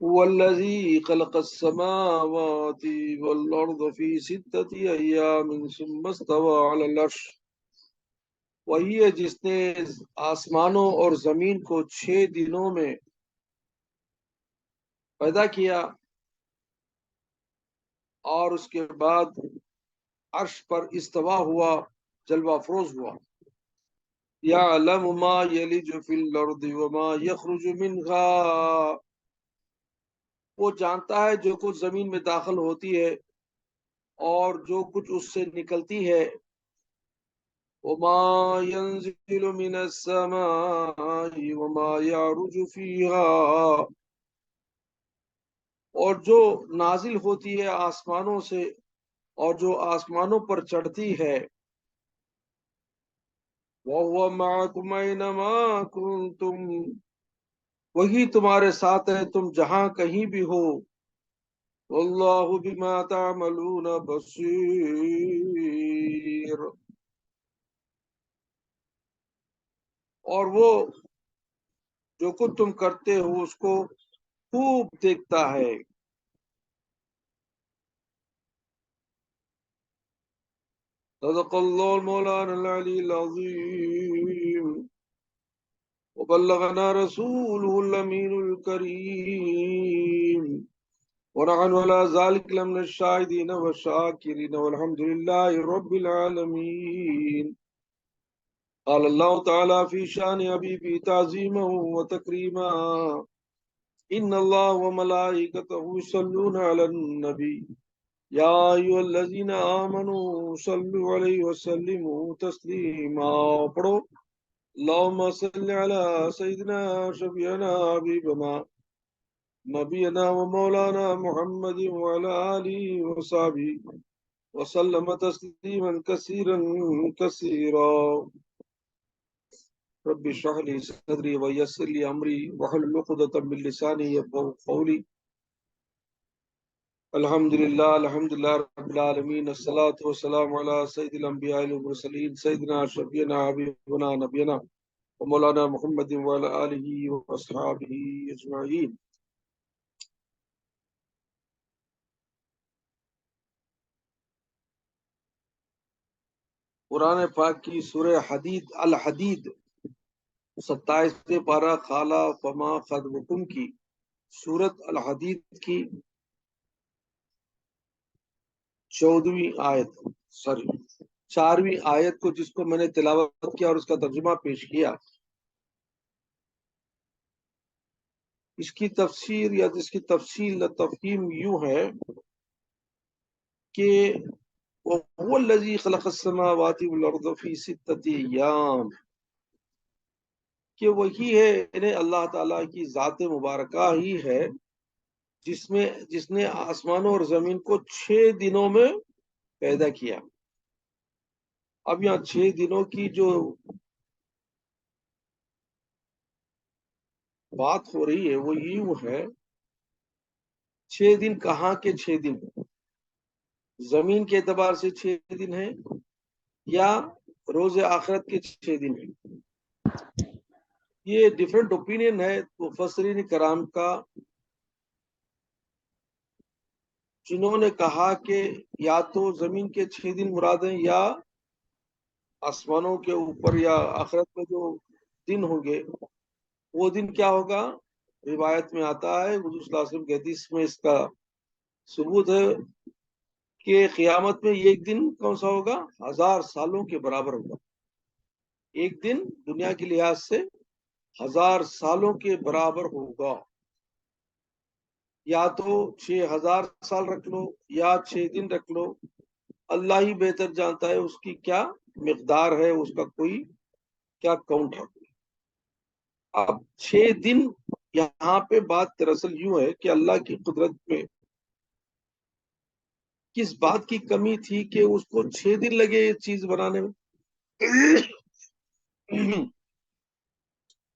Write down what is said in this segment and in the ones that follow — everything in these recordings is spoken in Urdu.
هو الذي خلق السماوات والأرض في 6 أيام ثم استوى على العرش. وہی ہے جس نے آسمانوں اور زمین کو 6 دنوں میں پیدا کیا اور اس کے بعد عرش پر استوا ہوا، جلوہ افروز ہوا۔ یعلم ما یلج فی الارض وما یخرج منها، وہ جانتا ہے جو کچھ زمین میں داخل ہوتی ہے اور جو کچھ اس سے نکلتی ہے۔ وما ينزل من السماء وما يعرج فيها، اور جو نازل ہوتی ہے آسمانوں سے اور جو آسمانوں پر چڑھتی ہے۔ وَهُوَ مَعَكُمْ أَيْنَمَا كُنتُمْ، وہی تمہارے ساتھ ہے تم جہاں کہیں بھی ہو۔ وَاللَّهُ بِمَا تَعْمَلُونَ بَصِيرٌ، اور وہ جو کچھ تم کرتے ہو اس کو خوب دیکھتا ہے۔ صدق اللہ مولانا العلی العظیم، وبلغنا رسوله الامین الکریم، ونحن على ذلك لمن الشاهدين والشاكرين والحمد لله رب العالمين۔ قال الله تعالى في شان حبيبه تعظيما وتكريما، إن الله وملائكته يصلون على النبي يا أيها الذين آمنوا صلوا عليه وسلموا تسليما۔ پڑھو اللهم صل على سيدنا شفيعنا حبيبنا نبينا ومولانا محمد وعلى آله وصحبه وسلم تسليما كثيرا كثيرا۔ رب اشرح لي صدري ويسر لي أمري واحلل عقدة من لساني يفقهوا قولي۔ الحمدللہ رب العالمین، الصلاۃ والسلام علی سید الانبیاء والمرسلین سیدنا شفیعنا حبیبنا نبینا ومولانا محمد وعلی آلہ واصحابہ اجمعین۔ قرآن پاک کی سورہ حدید الحدید 27 پارہ خالہ فما خطبکم کی سورت الحدید کی 4ویں آیت کو، جس کو میں نے تلاوت کیا اور اس کا ترجمہ پیش کیا، اس کی تفسیر یا اس کی تفصیل تفہیم یوں ہے کہ وَهُوَ الَّذِي خَلَقَ السَّمَاوَاتِ وَالْأَرْضَ فِي 6 أَيَّامٍ، کہ وہی ہے، یعنی اللہ تعالیٰ کی ذات مبارکہ ہی ہے جس نے آسمانوں اور زمین کو 6 دنوں میں پیدا کیا۔ اب یہاں 6 دنوں کی جو بات ہو رہی ہے وہ یوں ہے، 6 دن کہاں کے 6 دن؟ زمین کے اعتبار سے 6 دن ہیں یا روز آخرت کے 6 دن ہیں؟ یہ ڈیفرنٹ اوپینین ہے مفسرین کرام کا، جنہوں نے کہا کہ یا تو زمین کے 6 دن مراد ہیں یا آسمانوں کے اوپر یا آخرت میں جو دن ہوں گے وہ دن کیا ہوگا۔ روایت میں آتا ہے، حضور صلی اللہ علیہ وسلم کے حدیث میں اس کا ثبوت ہے کہ قیامت میں ایک دن کون سا ہوگا؟ 1000 سالوں کے برابر ہوگا۔ ایک دن دنیا کے لحاظ سے 1000 سالوں کے برابر ہوگا۔ یا تو 6000 سال رکھ لو یا 6 دن رکھ لو، اللہ ہی بہتر جانتا ہے اس کی کیا مقدار ہے، اس کا کوئی کیا کاؤنٹ ہے۔ اب 6 دن یہاں پہ بات دراصل یوں ہے کہ اللہ کی قدرت میں کس بات کی کمی تھی کہ اس کو 6 دن لگے یہ چیز بنانے میں۔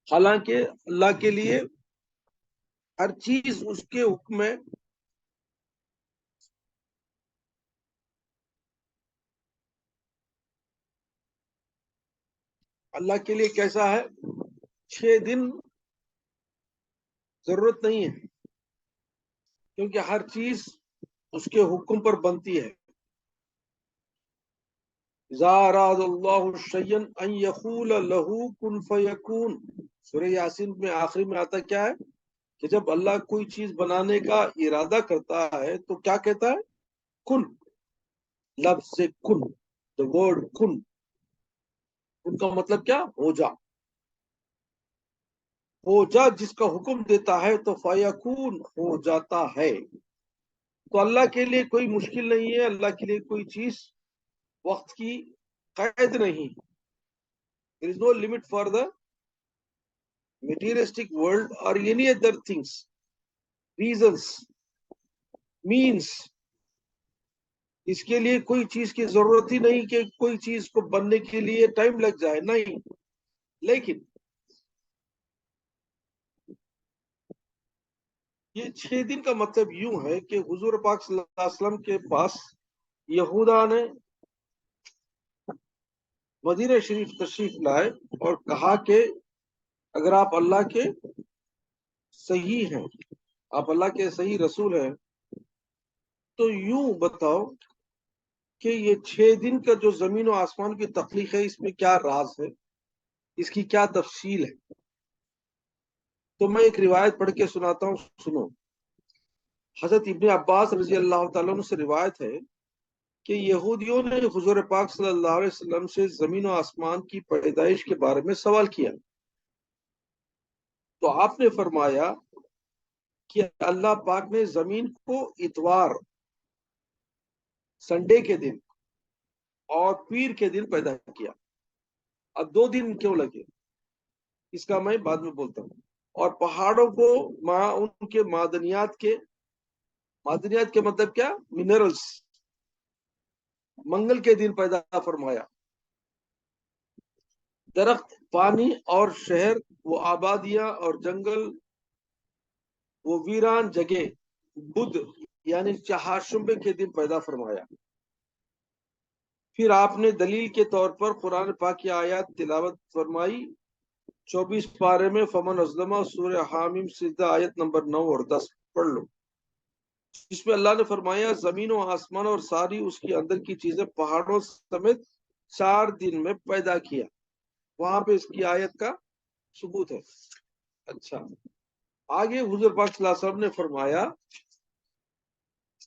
حالانکہ اللہ کے لیے ہر چیز اس کے حکم میں، اللہ کے لیے کیسا ہے، 6 دن ضرورت نہیں ہے، کیونکہ ہر چیز اس کے حکم پر بنتی ہے. اذا اراد اللہ شیئا ان یقول له کن فیکون. سورہ یاسین میں آخری میں آتا کیا ہے کہ جب اللہ کوئی چیز بنانے کا ارادہ کرتا ہے تو کیا کہتا ہے؟ کن. لفظ سے کن، the word کن، ان کا مطلب کیا؟ ہو جا. ہو جا جس کا حکم دیتا ہے تو فیکون ہو جاتا ہے. تو اللہ کے لیے کوئی مشکل نہیں ہے، اللہ کے لیے کوئی چیز وقت کی قید نہیں. there is no limit for the materialistic world or any other things, reasons, means. اس کے لیے کوئی چیز کی ضرورت ہی نہیں کہ کوئی چیز کو بننے کے لیے ٹائم لگ جائے، نہیں. لیکن یہ 6 دن کا مطلب یوں ہے کہ حضور پاک صلی اللہ علیہ وسلم کے پاس یہودا نے مدینہ شریف تشریف لائے اور کہا کہ اگر آپ اللہ کے صحیح ہیں، آپ اللہ کے صحیح رسول ہیں، تو یوں بتاؤ کہ یہ 6 دن کا جو زمین و آسمان کی تخلیق ہے اس میں کیا راز ہے، اس کی کیا تفصیل ہے. تو میں ایک روایت پڑھ کے سناتا ہوں، سنو. حضرت ابن عباس رضی اللہ تعالیٰ عنہ سے روایت ہے کہ یہودیوں نے حضور پاک صلی اللہ علیہ وسلم سے زمین و آسمان کی پیدائش کے بارے میں سوال کیا. تو آپ نے فرمایا کہ اللہ پاک نے زمین کو اتوار، سنڈے کے دن اور پیر کے دن پیدا کیا. اب 2 دن کیوں لگے اس کا میں بعد میں بولتا ہوں. اور پہاڑوں کو ان کے معدنیات کے مطلب کیا؟ منرلز، منگل کے دن پیدا فرمایا. درخت، پانی اور شہر، وہ آبادیاں اور جنگل، وہ ویران جگہ، بدھ یعنی چہارشنبے کے دن پیدا فرمایا. پھر آپ نے دلیل کے طور پر قرآن پاک کی آیات تلاوت فرمائی 24 پارے میں. فمن ازلمہ، سورہ حامیم سجدہ آیت نمبر 9 اور 10 پڑھ لو، جس میں اللہ نے فرمایا زمین و آسمان اور ساری اس کے اندر کی چیزیں پہاڑوں سمیت 4 دن میں پیدا کیا. وہاں پہ اس کی آیت کا ثبوت ہے. اچھا، آگے حضور پاک صلی اللہ علیہ وسلم نے فرمایا،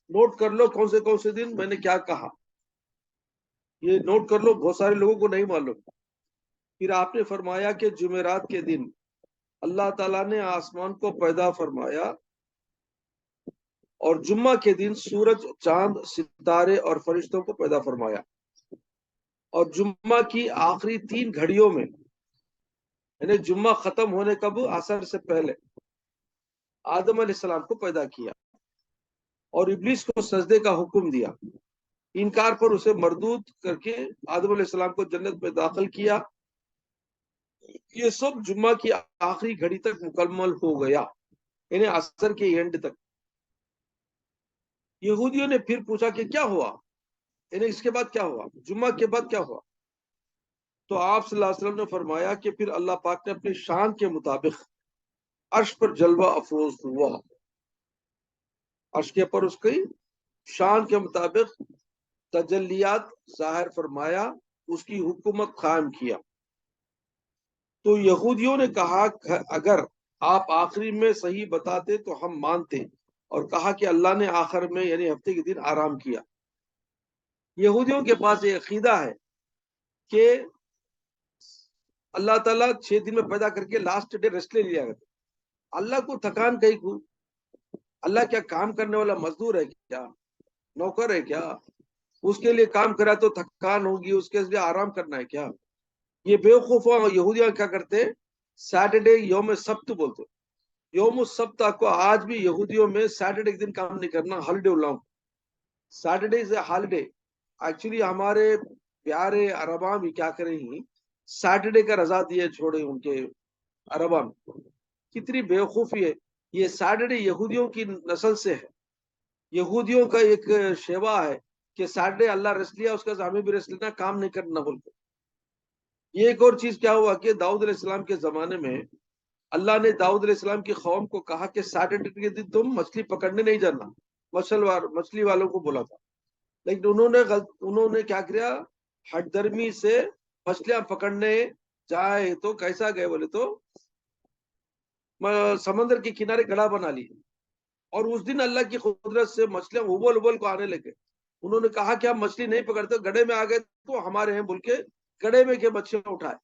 نوٹ کر لو کون سے دن میں نے کیا کہا، یہ نوٹ کر لو، بہت سارے لوگوں کو نہیں معلوم. پھر آپ نے فرمایا کہ جمعرات کے دن اللہ تعالیٰ نے آسمان کو پیدا فرمایا، اور جمعہ کے دن سورج، چاند، ستارے اور فرشتوں کو پیدا فرمایا. اور جمعہ کی آخری 3 گھڑیوں میں، یعنی جمعہ ختم ہونے کب؟ عصر سے پہلے، آدم علیہ السلام کو پیدا کیا اور ابلیس کو سجدے کا حکم دیا. انکار پر اسے مردود کر کے آدم علیہ السلام کو جنت میں داخل کیا. یہ سب جمعہ کی آخری گھڑی تک مکمل ہو گیا، یعنی عصر کے اینڈ تک. یہودیوں نے پھر پوچھا کہ کیا ہوا، یعنی اس کے بعد کیا ہوا، جمعہ کے بعد کیا ہوا؟ تو آپ صلی اللہ علیہ وسلم نے فرمایا کہ پھر اللہ پاک نے اپنی شان کے مطابق عرش پر جلوہ افروز ہوا. عرش کے پر اس کی شان کے مطابق تجلیات ظاہر فرمایا، اس کی حکومت قائم کیا. تو یہودیوں نے کہا اگر آپ آخری میں صحیح بتاتے تو ہم مانتے، اور کہا کہ اللہ نے آخر میں یعنی ہفتے کے دن آرام کیا. یہودیوں کے پاس یہ عقیدہ ہے کہ اللہ تعالیٰ 6 دن میں پیدا کر کے لاسٹ ڈے ریسٹ لے لیا کرتے. اللہ کو تھکان کہیں کو؟ اللہ کیا کام کرنے والا مزدور ہے کیا؟ نوکر ہے کیا؟ اس کے لیے کام کرا تو تھکان ہوگی، اس کے لیے آرام کرنا ہے کیا؟ یہ بیوقوفوں یہودیاں کیا کرتے؟ سیٹرڈے یوم سبت بولتے. یوم السبت کو آج بھی یہودیوں میں سیٹرڈے کے دن کام نہیں کرنا ہالیڈے بلاؤں. Saturday is a holiday. Actually ہمارے پیارے عرباں بھی کیا کریں ہی سیٹرڈے کا رضا دیے چھوڑے ان کے عرباں. کتنی بیوقوفی ہے. یہ سیٹرڈے یہودیوں کی نسل سے ہے. یہودیوں کا ایک شیوا ہے کہ سیٹرڈے اللہ ریسٹ لیا، اس کا ہمیں بھی ریسٹ لینا، کام نہیں کرنا بول کے. یہ ایک اور چیز کیا ہوا کہ داؤد علیہ السلام کے زمانے میں اللہ نے داؤد علیہ السلام کی قوم کو کہا کہ سیٹرڈے کے دن تم مچھلی پکڑنے نہیں جانا، مچھلی والوں کو بولا تھا، لیکن انہوں نے کیا کیا، ہٹ درمی سے مچھلیاں پکڑنے جائے تو کیسا گئے بولے تو سمندر کے کنارے گڑھا بنا لی، اور اس دن اللہ کی قدرت سے مچھلیاں ابل ابل کو آنے لگے۔ انہوں نے کہا کہ ہم مچھلی نہیں پکڑتے، گڑھے میں آ گئے تو ہمارے ہیں بول کے گڑھے میں کے مچھلیاں اٹھائے،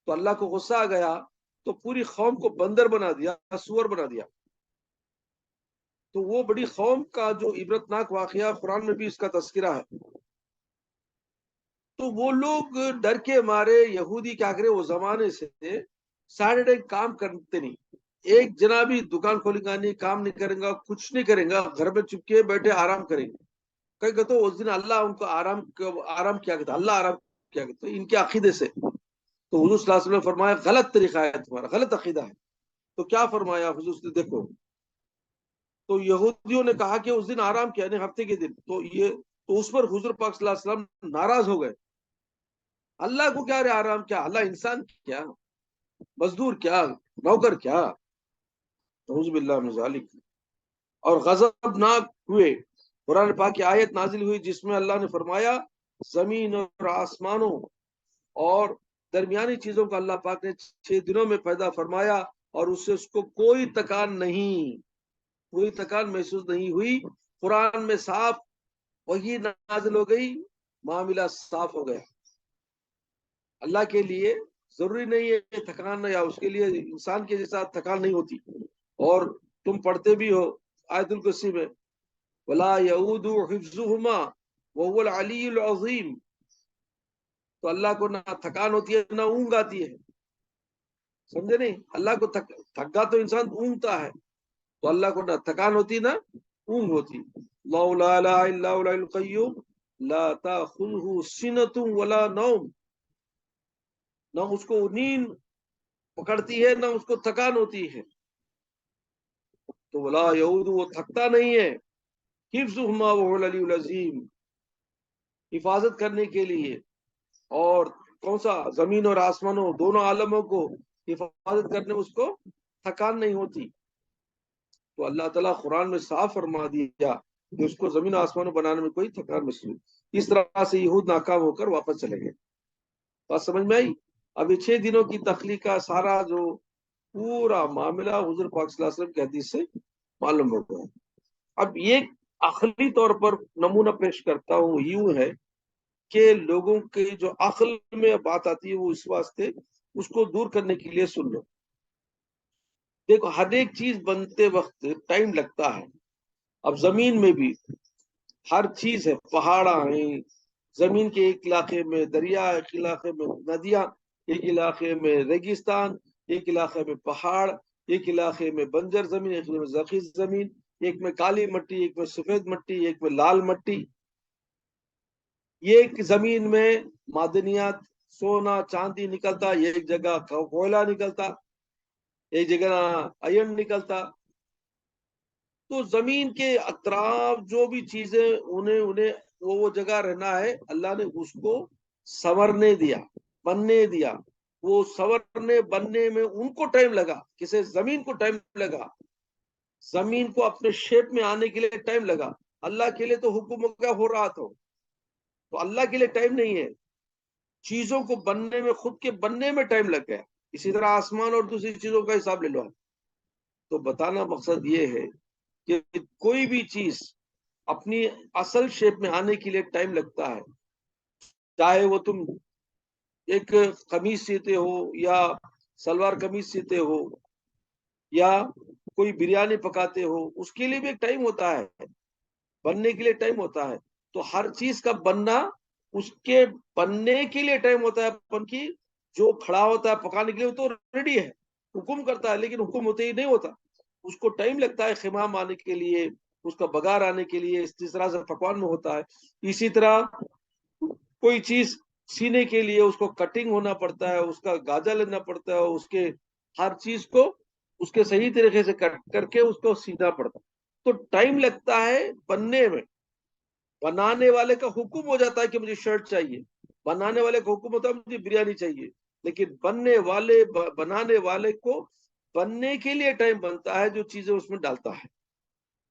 تو اللہ کو غصہ آ گیا تو پوری قوم کو بندر بنا دیا، سور بنا دیا۔ تو وہ بڑی قوم کا جو عبرتناک واقعہ قرآن میں بھی اس کا تذکرہ ہے۔ تو وہ لوگ ڈر کے مارے، یہودی کیا کرے، وہ زمانے سے سیٹرڈے کام کرتے نہیں، ایک جنا بھی دکان کھولے گا نہیں، کام نہیں کرے گا، کچھ نہیں کرے گا، گھر میں چپکے بیٹھے آرام کریں گے۔ کہیں کہ تو اس دن اللہ ان کو آرام کیا کرتا، اللہ آرام کیا کرتا ان کے عقیدے سے۔ تو حضور صلی اللہ علیہ وسلم نے فرمایا غلط طریقہ ہے تمہارا، غلط عقیدہ ہے۔ تو کیا فرمایا حضور نے، دیکھو، تو یہودیوں نے کہا کہ اس دن آرام کیا، یعنی ہفتے کے دن، تو اس پر حضور پاک صلی اللہ علیہ وسلم ناراض ہو گئے۔ اللہ کو کیا رہے آرام کیا، اللہ انسان کیا، مزدور کیا، نوکر کیا، نعوذ باللہ من ذالک۔ اور غضبناک ہوئے۔ قرآن پاک کی آیت نازل ہوئی جس میں اللہ نے فرمایا زمین اور آسمانوں اور درمیانی چیزوں کو اللہ پاک نے 6 دنوں میں پیدا فرمایا، اور اس سے اس کو کوئی تکان محسوس نہیں ہوئی۔ قرآن میں صاف وہی نازل ہو گئی، معاملہ صاف ہو گیا۔ اللہ کے لیے ضروری نہیں ہے تھکان، یا اس کے لیے انسان کے جیسا تھکان نہیں ہوتی۔ اور تم پڑھتے بھی ہو آیت الکرسی میں وَلَا يَئُودُ حِفْظُهُمَا وَهُوَ الْعَلِيُّ الْعَظِيمُ۔ تو اللہ کو نہ تھکان ہوتی ہے نہ اونگ آتی ہے، سمجھے نہیں؟ اللہ کو تھکا تو انسان اونگتا ہے، تو اللہ کو نہ تھکان ہوتی نہ اونگ ہوتی۔ اللہ لا الہ الا هو الحی القیوم لا تأخذہ سنۃ ولا نوم، نہ اس کو نیند پکڑتی ہے نہ اس کو تھکان ہوتی ہے۔ تو ولا یعود، وہ تھکتا نہیں ہے، حفظہما وهو العلی العظیم، حفاظت کرنے کے لیے، اور کون سا، زمین اور آسمانوں دونوں عالموں کو حفاظت کرنے میں اس کو تھکان نہیں ہوتی۔ تو اللہ تعالیٰ قرآن میں صاف فرما دیا کہ اس کو زمین آسمانوں بنانے میں کوئی تھکان محسوس۔ اس طرح سے یہود ناکام ہو کر واپس چلے گئے۔ بات سمجھ میں آئی؟ اب یہ 6 دنوں کی تخلیق کا سارا جو پورا معاملہ حضور پاک صلی اللہ علیہ وسلم کے حدیث سے معلوم ہو گیا۔ اب یہ عقلی طور پر نمونہ پیش کرتا ہوں، یوں ہے کہ لوگوں کے جو عقل میں بات آتی ہے وہ اس واسطے اس کو دور کرنے کے لیے سن لو۔ دیکھو، ہر ایک چیز بنتے وقت ٹائم لگتا ہے۔ اب زمین میں بھی ہر چیز ہے، پہاڑاں ہیں زمین کے ایک علاقے میں، دریا ایک علاقے میں، ندیاں ایک علاقے میں، ریگستان ایک علاقے میں، پہاڑ ایک علاقے میں، بنجر زمین ایک میں، زرخیز زمین ایک میں، کالی مٹی ایک میں، سفید مٹی ایک میں، لال مٹی۔ یہ ایک زمین میں معدنیات سونا چاندی نکلتا، یہ ایک جگہ کوئلہ نکلتا، ایک جگہ آئرن نکلتا۔ تو زمین کے اطراف جو بھی چیزیں انہیں وہ جگہ رہنا ہے، اللہ نے اس کو سنورنے دیا، بننے دیا۔ وہ سنورنے بننے میں ان کو ٹائم لگا، کسی زمین کو ٹائم لگا، زمین کو اپنے شیپ میں آنے کے لیے ٹائم لگا۔ اللہ کے لیے تو حکم کیا ہو رہا تھا، تو اللہ کے لیے ٹائم نہیں ہے، چیزوں کو بننے میں، خود کے بننے میں ٹائم لگ گیا۔ اسی طرح آسمان اور دوسری چیزوں کا حساب لے لو۔ تو بتانا مقصد یہ ہے کہ کوئی بھی چیز اپنی اصل شیپ میں آنے کے لیے ٹائم لگتا ہے، چاہے وہ تم ایک قمیص سیتے ہو یا سلوار قمیص سیتے ہو یا کوئی بریانی پکاتے ہو، اس کے لیے بھی ایک ٹائم ہوتا ہے، بننے کے لیے ٹائم ہوتا ہے۔ تو ہر چیز کا بننا، اس کے بننے کے لیے ٹائم ہوتا ہے۔ اپن کی جو کھڑا ہوتا ہے پکانے کے لیے وہ تو ریڈی ہے، حکم کرتا ہے، لیکن حکم ہوتے ہی نہیں ہوتا، اس کو ٹائم لگتا ہے خمام آنے کے لیے، اس کا بگار آنے کے لیے، اس طرح سے پکوان میں ہوتا ہے۔ اسی طرح کوئی چیز سینے کے لیے اس کو کٹنگ ہونا پڑتا ہے، اس کا گاجا لینا پڑتا ہے، اس کے ہر چیز کو اس کے صحیح طریقے سے کٹ کر کے اس کو سینا پڑتا ہے۔ تو ٹائم لگتا ہے بننے میں۔ بنانے والے کا حکم ہو جاتا ہے کہ مجھے شرٹ چاہیے، بنانے والے کا حکم ہوتا ہے مجھے بریانی چاہیے، لیکن بنانے والے کو بننے کے لیے ٹائم بنتا ہے جو چیزیں اس میں ڈالتا ہے.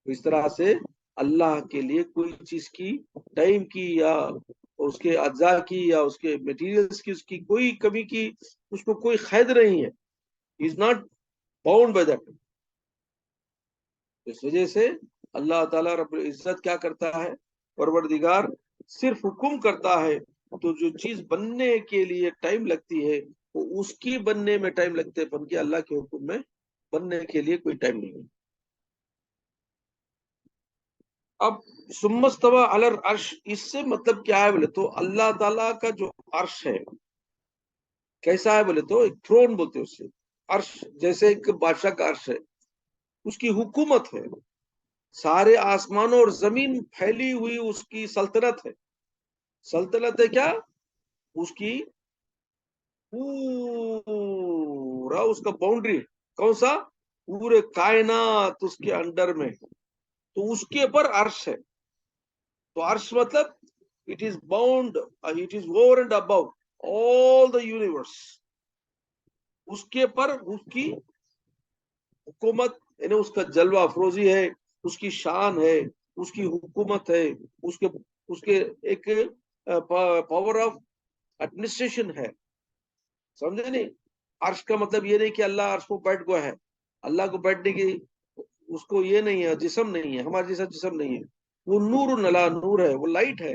اس طرح سے اللہ کے لیے کوئی چیز کی ٹائم کی یا اس کے اجزاء کی یا اس کے میٹیریلز کی اس کی کوئی کمی کی اس کو کوئی قید نہیں ہے. Is not bound by that. اس وجہ سے اللہ تعالیٰ رب العزت کیا کرتا ہے؟ پروردگار صرف حکم کرتا ہے تو جو چیز بننے کے لیے ٹائم لگتی ہے وہ اس کی بننے میں ٹائم لگتے ہیں، بلکہ اللہ کے حکم میں بننے کے لیے کوئی ٹائم نہیں ہے. اب ثم استوى علی العرش، اس سے مطلب کیا ہے بولے تو اللہ تعالیٰ کا جو عرش ہے کیسا ہے بولے تو ایک تھرون بولتے ہیں اس سے. عرش جیسے ایک بادشاہ کا عرش ہے، اس کی حکومت ہے، سارے آسمانوں اور زمین پھیلی ہوئی اس کی سلطنت ہے. سلطنت ہے کیا؟ اس کی پورا اس کا باؤنڈری کون سا؟ پورے کائنات اس کے انڈر میں، تو اس کے اوپر عرش ہے. تو عرش مطلب it is bound, it is over and above all the universe. اس کے اوپر اس کی حکومت یعنی اس کا جلوہ افروزی ہے، اس کی شان ہے، اس کی حکومت ہے، اس کے ایک پاور آف ایڈمنسٹریشن ہے. سمجھے نہیں؟ عرش کا مطلب یہ نہیں کہ اللہ عرش کو بیٹھ گیا ہے. اللہ کو بیٹھنے کی اس کو یہ نہیں ہے، جسم نہیں ہے، ہمارے جیسا جسم نہیں ہے. وہ نور نلا نور ہے، وہ لائٹ ہے،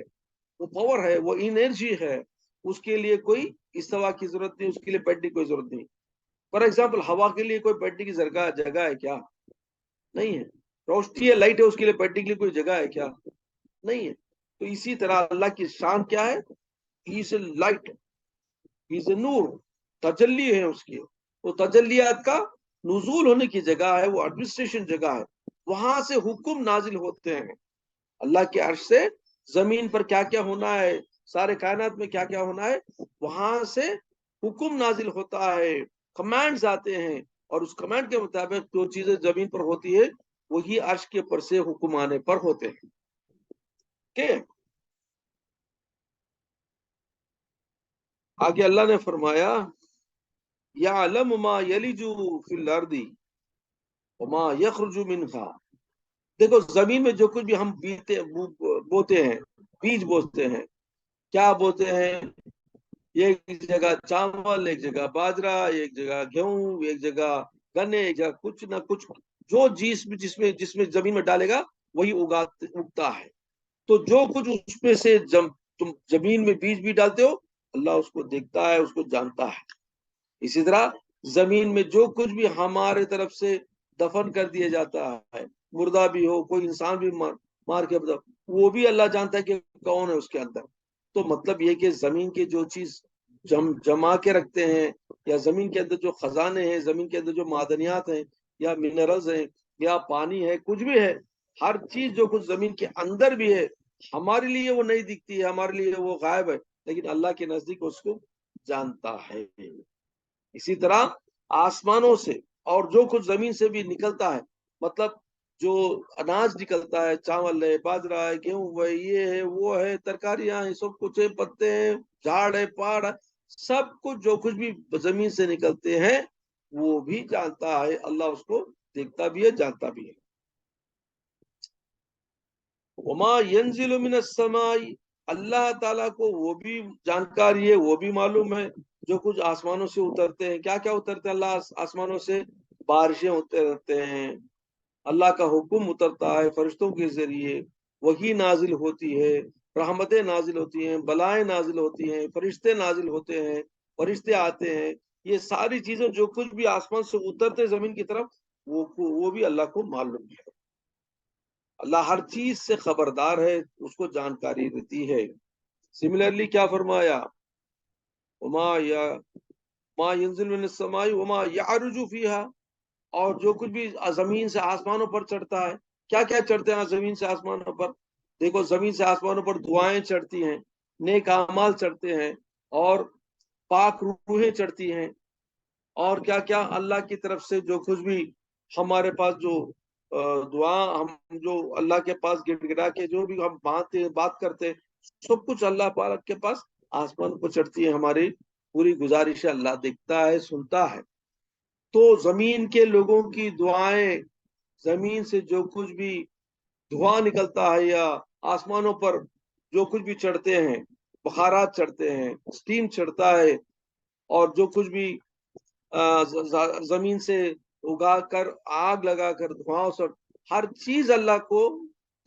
وہ پاور ہے، وہ انرجی ہے. اس کے لیے کوئی استوا کی ضرورت نہیں، اس کے لیے بیٹھنے کی کوئی ضرورت نہیں. فار ایگزامپل ہوا کے لیے کوئی بیٹھنے کی جگہ ہے کیا؟ نہیں ہے. روشنی ہے، لائٹ ہے، اس کے لیے بیٹھنے کے لیے کوئی جگہ ہے کیا؟ نہیں ہے. تو اسی طرح اللہ کی شان کیا ہے؟ ہی از اے لائٹ، ہی از اے نور، تجلی ہے اس کی. وہ تجلیات کا نزول ہونے کی جگہ ہے، وہ ایڈمنسٹریشن جگہ ہے. وہاں سے حکم نازل ہوتے ہیں. اللہ کے عرش سے زمین پر کیا کیا ہونا ہے، سارے کائنات میں کیا کیا ہونا ہے، وہاں سے حکم نازل ہوتا ہے، کمانڈز آتے ہیں، اور اس کمانڈ کے مطابق جو چیزیں زمین پر ہوتی ہے وہی عرش کے پر سے حکم آنے پر ہوتے ہیں. ٹھیک ہے؟ آگے اللہ نے فرمایا یعلم ما یلج فی الارض وما یخرج منها. دیکھو زمین میں جو کچھ بھی ہم بوتے ہیں، بیج بوتے ہیں، کیا بوتے ہیں؟ ایک جگہ چاول، ایک جگہ باجرا، ایک جگہ گیہوں، ایک جگہ گنے، ایک جگہ کچھ نہ کچھ جو جس میں زمین میں ڈالے گا وہی اگتا ہے. تو جو کچھ اس میں سے تم زمین میں بیج بھی ڈالتے ہو اللہ اس کو دیکھتا ہے، اس کو جانتا ہے. اسی طرح زمین میں جو کچھ بھی ہمارے طرف سے دفن کر دیا جاتا ہے، مردہ بھی ہو، کوئی انسان بھی مار کے وہ بھی اللہ جانتا ہے کہ کون ہے اس کے اندر. تو مطلب یہ کہ زمین کی جو چیز جما کے رکھتے ہیں، یا زمین کے اندر جو خزانے ہیں، زمین کے اندر جو معدنیات ہیں یا منرلز ہیں یا پانی ہے، کچھ بھی ہے، ہر چیز جو کچھ زمین کے اندر بھی ہے ہمارے لیے وہ نہیں دکھتی ہے، ہمارے لیے وہ غائب ہے، لیکن اللہ کے نزدیک اس کو جانتا ہے. اسی طرح آسمانوں سے اور جو کچھ زمین سے بھی نکلتا ہے، مطلب جو اناج نکلتا ہے، چاول ہے، باجرا ہے، گیہوں ہے، یہ ہے، وہ ہے، ترکاریاں ہیں، سب کچھ ہے، پتے ہیں، جھاڑ ہے، پہاڑ ہے، سب کچھ جو کچھ بھی زمین سے نکلتے ہیں وہ بھی جانتا ہے. اللہ اس کو دیکھتا بھی ہے، جانتا بھی ہے. وما ينزل من السماء، اللہ تعالیٰ کو وہ بھی جانکاری ہے، وہ بھی معلوم ہے جو کچھ آسمانوں سے اترتے ہیں. کیا کیا اترتے ہیں اللہ آسمانوں سے؟ بارشیں اترتے ہیں، اللہ کا حکم اترتا ہے فرشتوں کے ذریعے، وحی نازل ہوتی ہے، رحمتیں نازل ہوتی ہیں، بلائیں نازل ہوتی ہیں، فرشتے نازل ہوتے ہیں، فرشتے آتے ہیں. یہ ساری چیزیں جو کچھ بھی آسمان سے اترتے زمین کی طرف وہ بھی اللہ کو معلوم ہے. اللہ ہر چیز سے خبردار ہے، اس کو جانکاری دیتی ہے. سملرلی کیا فرمایا؟ ما ينزل من السماء وما يعرج فيها، اور جو کچھ بھی زمین سے آسمانوں پر چڑھتا ہے. کیا کیا چڑھتے ہیں زمین سے آسمانوں پر؟ دیکھو زمین سے آسمانوں پر دعائیں چڑھتی ہیں، نیک اعمال چڑھتے ہیں، اور پاک روحیں چڑھتی ہیں، اور کیا کیا اللہ کی طرف سے جو کچھ بھی ہمارے پاس جو دعا ہم جو اللہ کے پاس گڑ گڑا کے جو بھی ہم بات کرتے ہیں سب کچھ اللہ پاک کے پاس آسمان پر چڑھتی ہے. ہماری پوری گزارش اللہ دیکھتا ہے، سنتا ہے. تو زمین کے لوگوں کی دعائیں، زمین سے جو کچھ بھی دھواں نکلتا ہے یا آسمانوں پر جو کچھ بھی چڑھتے ہیں، بخارات چڑھتے ہیں، اسٹیم چڑھتا ہے، اور جو کچھ بھی زمین سے اگا کر آگ لگا کر دھواں سے، ہر چیز اللہ کو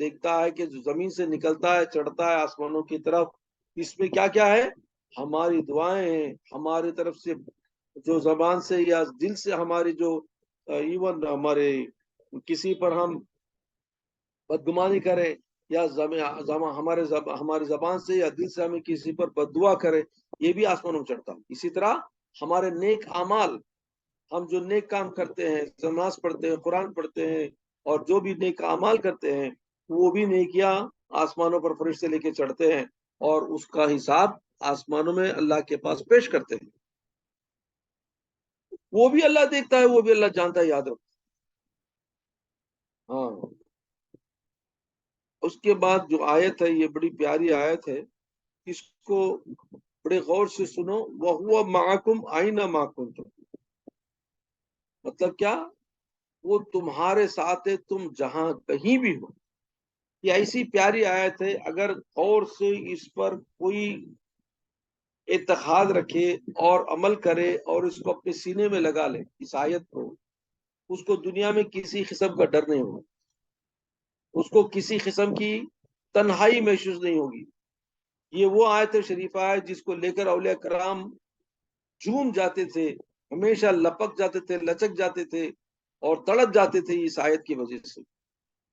دیکھتا ہے کہ جو زمین سے نکلتا ہے چڑھتا ہے آسمانوں کی طرف، اس میں کیا کیا ہے؟ ہماری دعائیں ہیں، ہماری طرف سے جو زبان سے یا دل سے ہماری جو ایون ہمارے کسی پر ہم بدگمانی کریں یا ہمارے زبان سے یا دل سے ہمیں کسی پر بددعا کرے، یہ بھی آسمانوں میں چڑھتا ہے۔ اسی طرح ہمارے نیک اعمال، ہم جو نیک کام کرتے ہیں، نماز پڑھتے ہیں، قرآن پڑھتے ہیں، اور جو بھی نیک اعمال کرتے ہیں، وہ بھی نیکیاں آسمانوں پر فرشتے لے کے چڑھتے ہیں، اور اس کا حساب آسمانوں میں اللہ کے پاس پیش کرتے ہیں۔ وہ بھی اللہ دیکھتا ہے، وہ بھی اللہ جانتا ہے، یاد رکھو۔ ہاں، اس کے بعد جو آیت ہے، یہ بڑی پیاری آیت ہے، اس کو بڑے غور سے سنو۔ وَهُوَ مَعَكُمْ أَيْنَمَا كُنتُمْ، مطلب کیا؟ وہ تمہارے ساتھ ہے، تم جہاں کہیں بھی ہو۔ یہ ایسی پیاری آیت ہے، اگر غور سے اس پر کوئی اتخاذ رکھے اور عمل کرے اور اس کو اپنے سینے میں لگا لے، اس آیت کو، اس کو دنیا میں کسی قسم کا ڈر نہیں ہوگا، اس کو کسی قسم کی تنہائی محسوس نہیں ہوگی۔ یہ وہ آیت شریفہ ہے جس کو لے کر اولیاء کرام جھوم جاتے تھے، ہمیشہ لپک جاتے تھے، لچک جاتے تھے اور تڑپ جاتے تھے اس آیت کی وجہ سے۔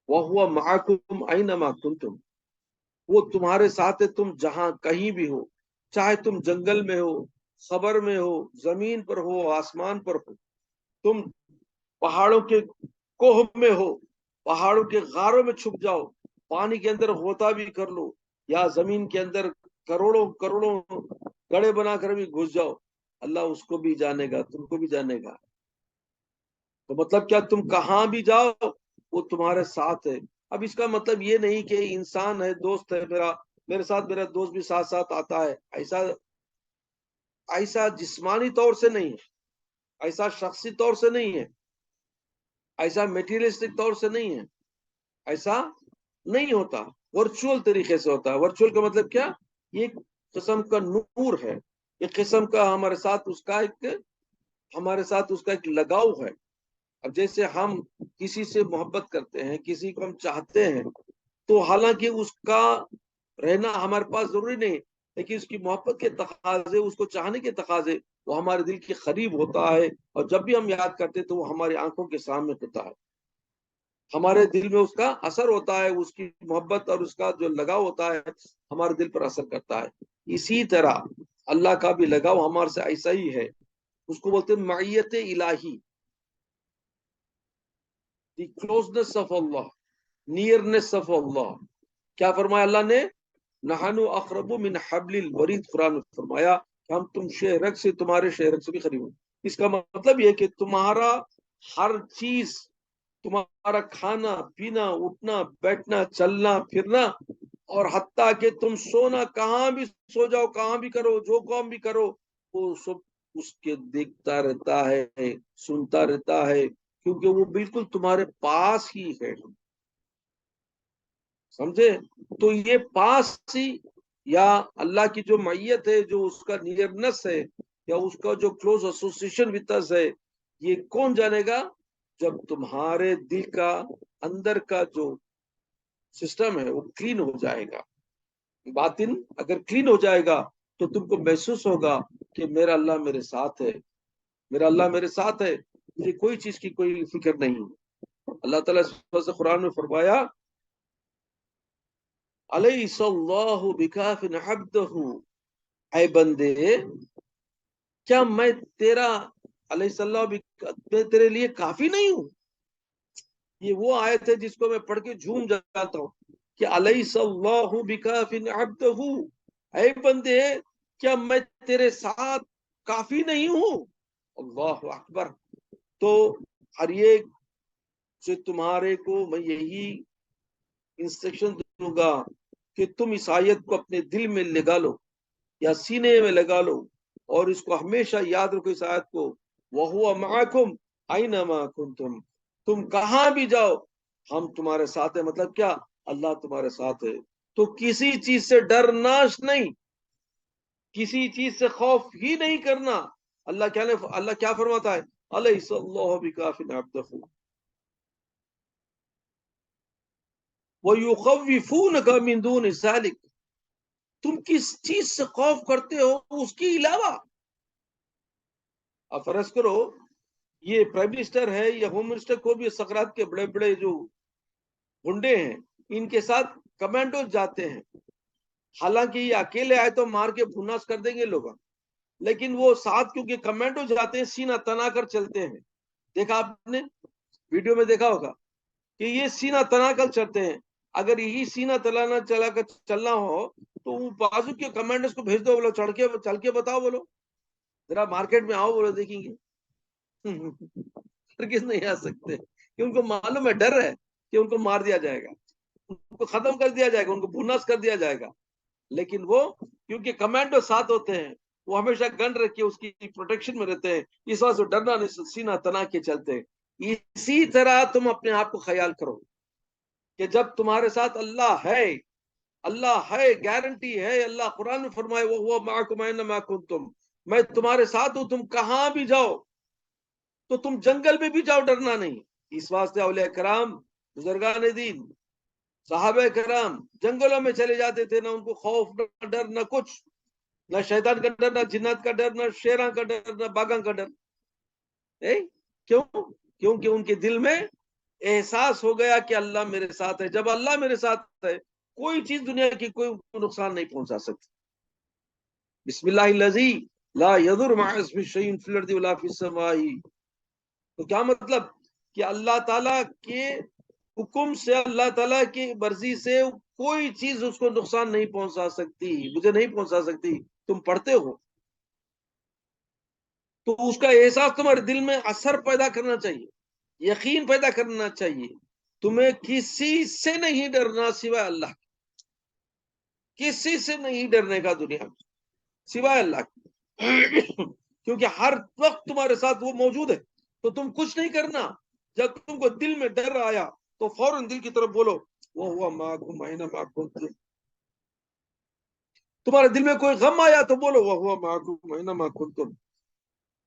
وَهُوَ مَعَكُمْ أَيْنَمَا كُنتُمْ، وہ تمہارے ساتھ ہے، تم جہاں کہیں بھی ہو، چاہے تم جنگل میں ہو، خبر میں ہو، زمین پر ہو، آسمان پر ہو، تم پہاڑوں کے کوہ میں ہو، پہاڑوں کے غاروں میں چھپ جاؤ، پانی کے اندر غوطہ بھی کر لو، یا زمین کے اندر کروڑوں کروڑوں گڑھے بنا کر بھی گھس جاؤ، اللہ اس کو بھی جانے گا، تم کو بھی جانے گا۔ تو مطلب کیا؟ تم کہاں بھی جاؤ وہ تمہارے ساتھ ہے۔ اب اس کا مطلب یہ نہیں کہ انسان ہے، دوست ہے میرا، میرے ساتھ میرا دوست بھی ساتھ ساتھ آتا ہے، ایسا جسمانی طور سے نہیں ہے، ایسا شخصی طور سے نہیں ہے، ایسا میٹیریلسٹک طور سے نہیں ہے، ایسا نہیں ہوتا، ورچوئل طریقے سے ہوتا ہے۔ ورچوئل کا مطلب کیا؟ یہ ایک قسم کا نور ہے، ایک قسم کا ہمارے ساتھ اس کا ایک لگاؤ ہے۔ اب جیسے ہم کسی سے محبت کرتے ہیں، کسی کو ہم چاہتے ہیں، تو حالانکہ اس کا رہنا ہمارے پاس ضروری نہیں، لیکن اس کی محبت کے تقاضے، اس کو چاہنے کے تقاضے، وہ ہمارے دل کے قریب ہوتا ہے، اور جب بھی ہم یاد کرتے تو وہ ہماری آنکھوں کے سامنے ہوتا ہے، ہمارے دل میں اس کا اثر ہوتا ہے، اس کی محبت اور اس کا جو لگاؤ ہوتا ہے ہمارے دل پر اثر کرتا ہے۔ اسی طرح اللہ کا بھی لگاؤ ہمارے سے ایسا ہی ہے، اس کو بولتے ہیں معیت الہی، the closeness of Allah, nearness of Allah. کیا فرمایا اللہ نے؟ نحن اقرب من حبل الورید، قرآن میں فرمایا کہ ہم تم شہرک سے، تمہارے شہرک سے بھی قریب ہیں۔ اس کا مطلب یہ کہ تمہارا ہر چیز، تمہارا کھانا پینا، اٹھنا بیٹھنا، چلنا پھرنا، اور حتیٰ کہ تم سونا، کہاں بھی سو جاؤ، کہاں بھی کرو، جو کام بھی کرو، وہ سب اس کے دیکھتا رہتا ہے، سنتا رہتا ہے، کیونکہ وہ بالکل تمہارے پاس ہی ہے، سمجھے؟ تو یہ پاس ہی، یا اللہ کی جو معیت ہے، جو اس کا نیئرنس ہے، یا اس کا جو کلوز ایسوسیشن وتھ اس ہے، یہ کون جانے گا؟ جب تمہارے دل کا اندر کا جو سسٹم ہے وہ کلین ہو جائے گا، باطن اگر کلین ہو جائے گا تو تم کو محسوس ہوگا کہ میرا اللہ میرے ساتھ ہے، میرا اللہ میرے ساتھ ہے، مجھے کوئی چیز کی کوئی فکر نہیں۔ اللہ تعالیٰ سے قرآن میں فرمایا الیس اللہ بکاف عبدہ، اے بندے کیا میں تیرا، الیس اللہ میں تیرے لیے کافی نہیں ہوں؟ یہ وہ آیت ہے جس کو میں پڑھ کے جھوم جاتا ہوں کہ الیس اللہ بکاف عبدہ، اے بندے کیا میں تیرے ساتھ کافی نہیں ہوں؟ اللہ اکبر۔ تو ہر ایک سے تمہارے کو میں یہی انسٹرکشن دوں گا کہ تم اس آیت کو اپنے دل میں لگا لو یا سینے میں لگا لو، اور اس کو ہمیشہ یاد رکھو، اس آیت کو وَهُوَ مَعَكُمْ أَيْنَمَا كُنْتُمْ، تم کہاں بھی جاؤ ہم تمہارے ساتھ ہیں. مطلب کیا؟ اللہ تمہارے ساتھ ہے. تو کسی چیز سے ڈرنا نہیں، کسی چیز سے خوف ہی نہیں کرنا. اللہ کیا فرماتا ہے؟ أَلَيْسَ اللَّهُ بِكَافٍ عَبْدَهُ وَيُخَوِّفُونَكَ مِن دُونِ ذَلِكَ، تم کس چیز سے خوف کرتے ہو اس کے علاوہ. اب فرض کرو یہ پرائم منسٹر ہے یا ہوم منسٹر کو بھی سقراط کے بڑے بڑے جو گنڈے ہیں ان کے ساتھ کمانڈو جاتے ہیں. حالانکہ یہ اکیلے آئے تو مار کے بھناس کر دیں گے لوگ، لیکن وہ ساتھ کیونکہ کمانڈو جاتے ہیں سینہ تنا کر چلتے ہیں. دیکھا آپ نے ویڈیو میں دیکھا ہوگا کہ یہ سینہ تنا کر چلتے ہیں. اگر یہی سینہ تلانا چلا کر چلنا ہو تو وہ بازو کے کمانڈرز کو بھیج دو، بولو چل کے بتاؤ، بولو ذرا مارکیٹ میں آؤ، بولو دیکھیں گے. ہرگز نہیں آ سکتے کہ ان کو معلوم ہے، ڈر ہے کہ ان کو مار دیا جائے گا، ان کو ختم کر دیا جائے گا، ان کو بھناس کر دیا جائے گا. لیکن وہ کیونکہ کمانڈو ساتھ ہوتے ہیں وہ ہمیشہ گن رکھ کے اس کی پروٹیکشن میں رہتے ہیں، اس وجہ سے ڈرنا نہیں، سینہ تنا کے چلتے ہیں. اسی طرح تم اپنے آپ کو خیال کرو کہ جب تمہارے ساتھ اللہ ہے، گارنٹی ہے. اللہ قرآن میں فرمائے وہ معکم اینما کنتم، میں تمہارے ساتھ ہوں، تم کہاں بھی جاؤ. تو تم جنگل میں بھی جاؤ، ڈرنا نہیں. اس واسطے اولیاء کرام، بزرگان دین، صحابہ کرام جنگلوں میں چلے جاتے تھے، نہ ان کو خوف، نہ ڈر، نہ کچھ، نہ شیطان کا ڈر، نہ جنات کا ڈر، نہ شیراں کا ڈر، نہ باغاں کا ڈر. کیوں؟ کیونکہ ان کے دل میں احساس ہو گیا کہ اللہ میرے ساتھ ہے. جب اللہ میرے ساتھ ہے کوئی چیز دنیا کی کوئی نقصان نہیں پہنچا سکتی. بسم اللہ الذی لا یضر مع اسمہ شیء فی الارض ولا فی السماء. تو کیا مطلب کہ اللہ تعالیٰ کے حکم سے، اللہ تعالیٰ کی مرضی سے کوئی چیز اس کو نقصان نہیں پہنچا سکتی، مجھے نہیں پہنچا سکتی. تم پڑھتے ہو تو اس کا احساس تمہارے دل میں اثر پیدا کرنا چاہیے، یقین پیدا کرنا چاہیے. تمہیں کسی سے نہیں ڈرنا سوائے اللہ، کسی سے نہیں ڈرنے کا دنیا میں سوائے اللہ کی. کیونکہ ہر وقت تمہارے ساتھ وہ موجود ہے. تو تم کچھ نہیں کرنا. جب تم کو دل میں ڈر آیا تو فوراً دل کی طرف بولو وَهُوَ مَعَكُمْ أَيْنَمَا كُنْتُمْ. تمہارے دل میں کوئی غم آیا تو بولو وَهُوَ مَعَكُمْ أَيْنَمَا كُنْتُمْ.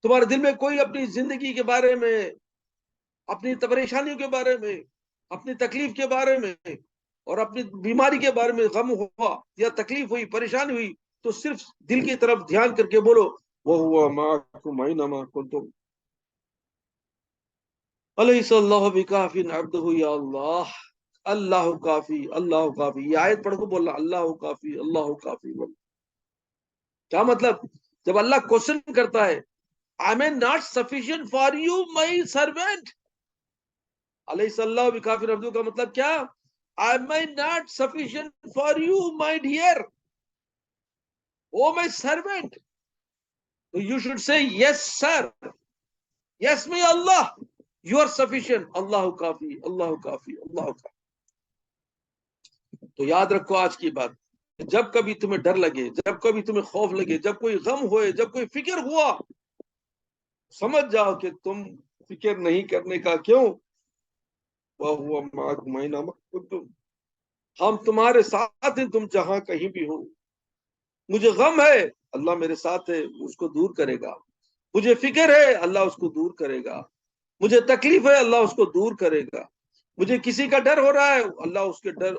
تمہارے دل میں کوئی اپنی زندگی کے بارے میں، اپنی پریشانیوں کے بارے میں، اپنی تکلیف کے بارے میں اور اپنی بیماری کے بارے میں غم ہوا یا تکلیف ہوئی، پریشانی ہوئی، تو صرف دل کی طرف دھیان کر کے بولو وَهُوَ مَعَكُمْ أَيْنَمَا كُنْتُمْ أَلَيْسَ اللَّهُ بِكَافٍ عَبْدَهُ. یا اللہ، اللہ کافی، اللہ کافی. یہ آیت پڑھ کو بولنا اللہ کافی، اللہ کافی. کیا مطلب؟ جب اللہ کوشچن کرتا ہے Am I not sufficient for you, my servant? علیہ اللہ بکافر عبدو کا مطلب کیا؟ Am I not sufficient for you, my dear? Oh, my servant. You should say, yes, sir. Yes, my Allah. You are sufficient. اللہ کافی، اللہ کافی، اللہ کافی. تو یاد رکھو آج کی بات، جب کبھی تمہیں ڈر لگے، جب کبھی تمہیں خوف لگے، جب کوئی غم ہوئے، جب کوئی فکر ہوا، سمجھ جاؤ کہ تم فکر نہیں کرنے کا. کیوں؟ وَهُوَ مَعَكُمْ أَيْنَمَا كُنْتُمْ. ہم تمہارے ساتھ ہیں، تم جہاں کہیں بھی ہو. مجھے غم ہے، اللہ میرے ساتھ ہے، اس کو دور کرے گا. مجھے فکر ہے، اللہ اس کو دور کرے گا. مجھے تکلیف ہے، اللہ اس کو دور کرے گا. مجھے کسی کا ڈر ہو رہا ہے، اللہ اس کے ڈر